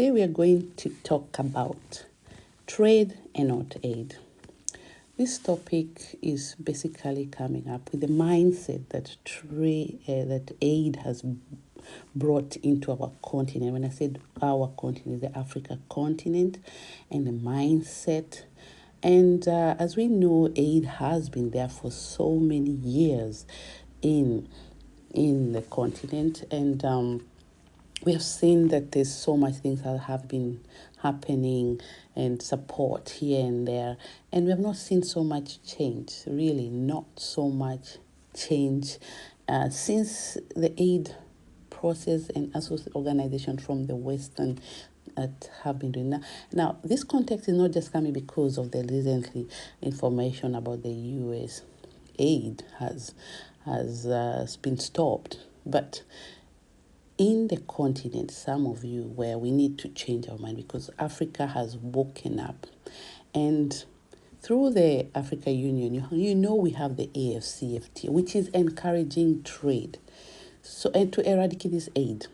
today we are going to talk about trade and not aid. This topic is basically coming up with the mindset that that aid has brought into our continent. When I said our continent, the Africa continent, and the mindset. And as we know, aid has been there for so many years in the continent, and we have seen that there's so much things that have been happening and support here and there, and we have not seen so much change, really not so much change since the aid process and organization from the Western that have been doing that. Now, this context is not just coming because of the recently information about the U.S. aid has been stopped, but in the continent, some of you, where we need to change our mind because Africa has woken up. And through the Africa Union, you know we have the AFCFTA, which is encouraging trade. So, and to eradicate this aid.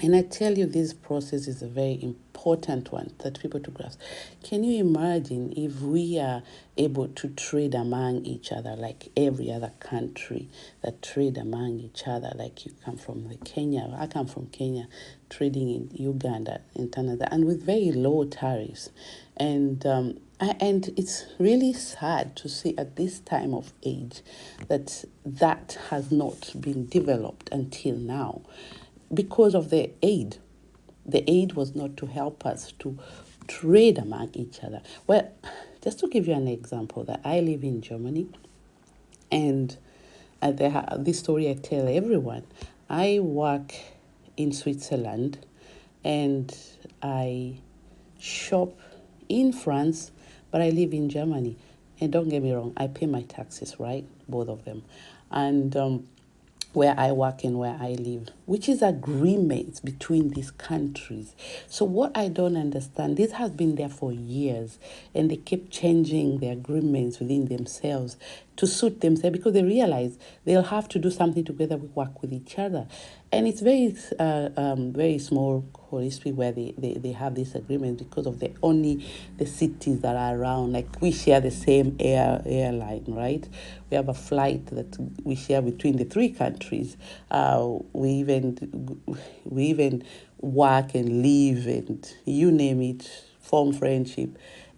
And I tell you, this process is a very important one that people to grasp. Can you imagine if we are able to trade among each other like every other country that trade among each other? Like you come from Kenya, I come from Kenya, trading in Uganda, in Canada, and with very low tariffs. And it's really sad to see at this time of age that has not been developed until now, because of the aid. The aid was not to help us to trade among each other. Well, just to give you an example, that I live in Germany, and this story I tell everyone. I work in Switzerland, and I shop in France, but I live in Germany. And don't get me wrong, I pay my taxes, right? Both of them. And where I work and where I live, which is agreements between these countries. So what I don't understand, this has been there for years, and they keep changing the agreements within themselves to suit themselves because they realize they'll have to do something together, work with each other. And it's very small history where they have this agreement because of the cities that are around. Like we share the same airline, right? We have a flight that we share between the three countries. We even work and live and you name it, form friendship.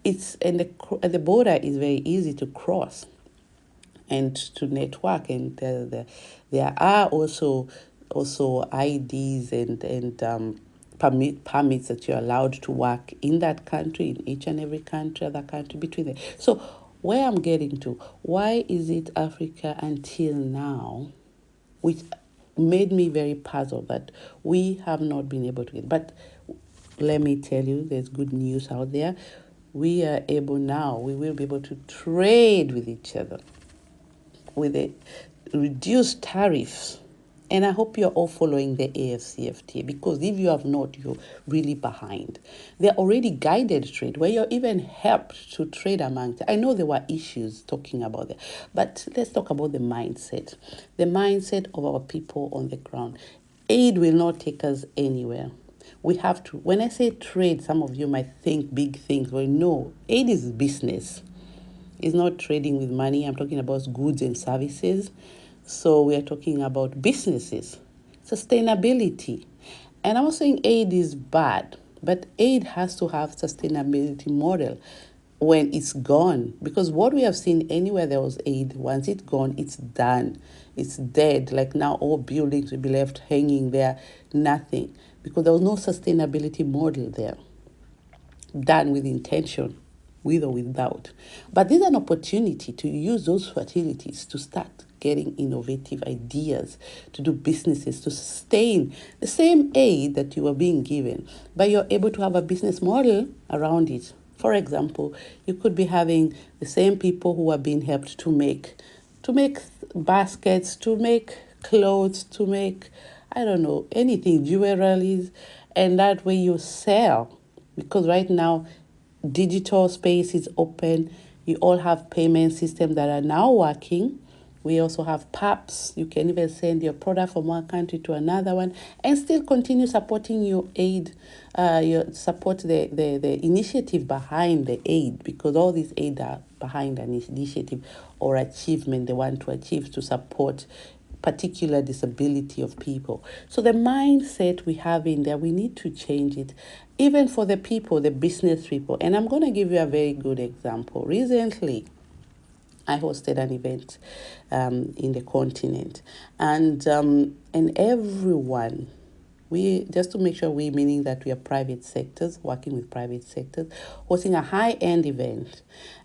The border is very easy to cross and to network, and there are also IDs and permits that you're allowed to work in that country, in each and every country, other country between them. So where I'm getting to, why is it Africa until now, which made me very puzzled that we have not been able to get. But let me tell you, there's good news out there. We are able now, we will be able to trade with each other with the reduced tariffs. And I hope you're all following the AFCFTA, because if you have not, you're really behind. They're already guided trade where you're even helped to trade among. I know there were issues talking about that, but let's talk about the mindset. The mindset of our people on the ground. Aid will not take us anywhere. We have to, when I say trade, some of you might think big things. Well, no, aid is business. It's not trading with money. I'm talking about goods and services. So we are talking about businesses, sustainability. And I'm not saying aid is bad, but aid has to have sustainability model when it's gone. Because what we have seen anywhere there was aid, once it's gone, it's done. It's dead. Like now all buildings will be left hanging there, nothing. Because there was no sustainability model there. Done with intention, with or without. But there's an opportunity to use those facilities to start getting innovative ideas, to do businesses, to sustain the same aid that you are being given, but you're able to have a business model around it. For example, you could be having the same people who are being helped to make baskets, to make clothes, to make, I don't know, anything, jewelries, and that way you sell. Because right now, digital space is open. You all have payment systems that are now working. We also have PAPs. You can even send your product from one country to another one and still continue supporting your aid, support the initiative behind the aid, because all these aid are behind an initiative or achievement they want to achieve to support particular disability of people. So the mindset we have in there, we need to change it, even for the people, the business people. And I'm going to give you a very good example. Recently, I hosted an event in the continent, and everyone, we just to make sure we, meaning that we are private sectors, working with private sectors, hosting a high-end event,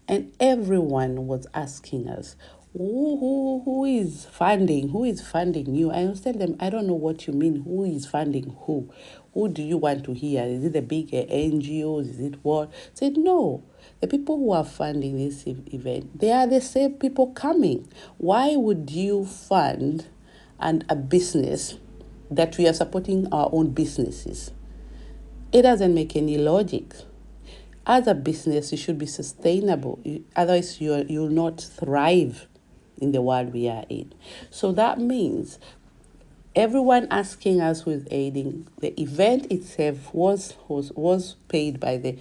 and everyone was asking us, who is funding? Who is funding you? I was telling them, I don't know what you mean. Who is funding who? Who do you want to hear? Is it the big NGOs? Is it what? I said, no. The people who are funding this event, they are the same people coming. Why would you fund a business that we are supporting our own businesses? It doesn't make any logic. As a business, you should be sustainable. Otherwise, you'll not thrive in the world we are in. So that means everyone asking us who is aiding, the event itself was paid by the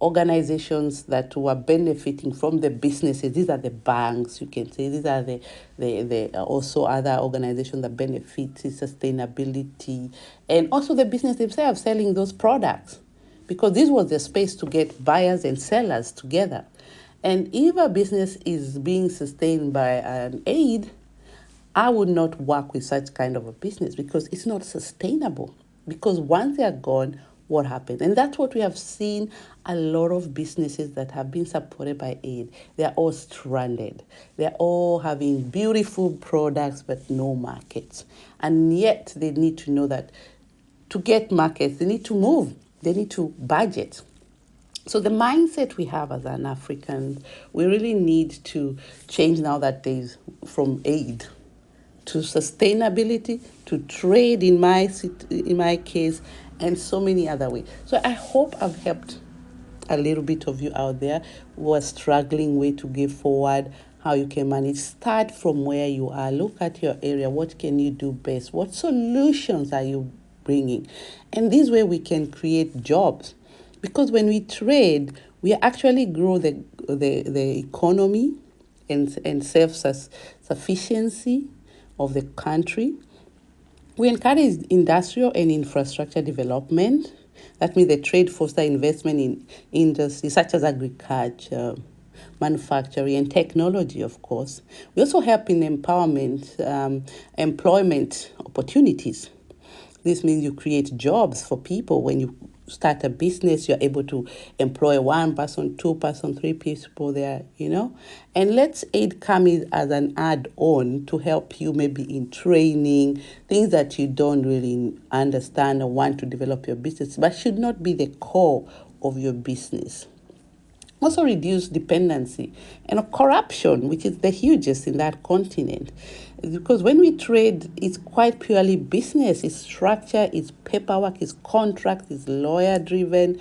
organizations that were benefiting from the businesses. These are the banks, you can say. These are the also other organizations that benefit in sustainability, and also the business themselves selling those products, because this was the space to get buyers and sellers together. And if a business is being sustained by an aid, I would not work with such kind of a business, because it's not sustainable. Because once they are gone, what happens? And that's what we have seen. A lot of businesses that have been supported by aid, they're all stranded. They're all having beautiful products but no markets. And yet they need to know that to get markets, they need to move. They need to budget. So the mindset we have as an African, we really need to change now that days from aid to sustainability, to trade in my case, and so many other ways. So I hope I've helped a little bit of you out there who are struggling way to give forward, how you can manage. Start from where you are. Look at your area. What can you do best? What solutions are you bringing? And this way we can create jobs. Because when we trade, we actually grow the economy and self-sufficiency of the country. We encourage industrial and infrastructure development. That means the trade foster investment in industries such as agriculture, manufacturing, and technology, of course. We also help in empowerment, employment opportunities. This means you create jobs for people. When you start a business, you're able to employ one person, two person, three people there, And let's aid come in as an add-on to help you maybe in training, things that you don't really understand or want to develop your business, but should not be the core of your business. Also reduce dependency and corruption, which is the hugest in that continent. Because when we trade, it's quite purely business. It's structure, it's paperwork, it's contract, it's lawyer-driven,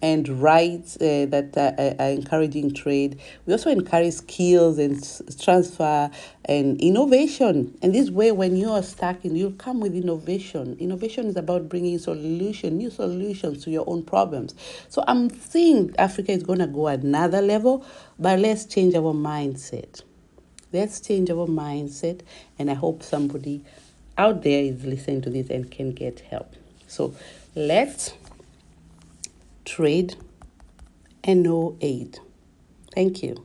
and rights that are encouraging trade. We also encourage skills and transfer and innovation. And this way, when you are stuck, you'll come with innovation. Innovation is about bringing new solutions to your own problems. So I'm seeing Africa is going to go another level, but let's change our mindset. Let's change our mindset, and I hope somebody out there is listening to this and can get help. So let's trade and no aid. Thank you.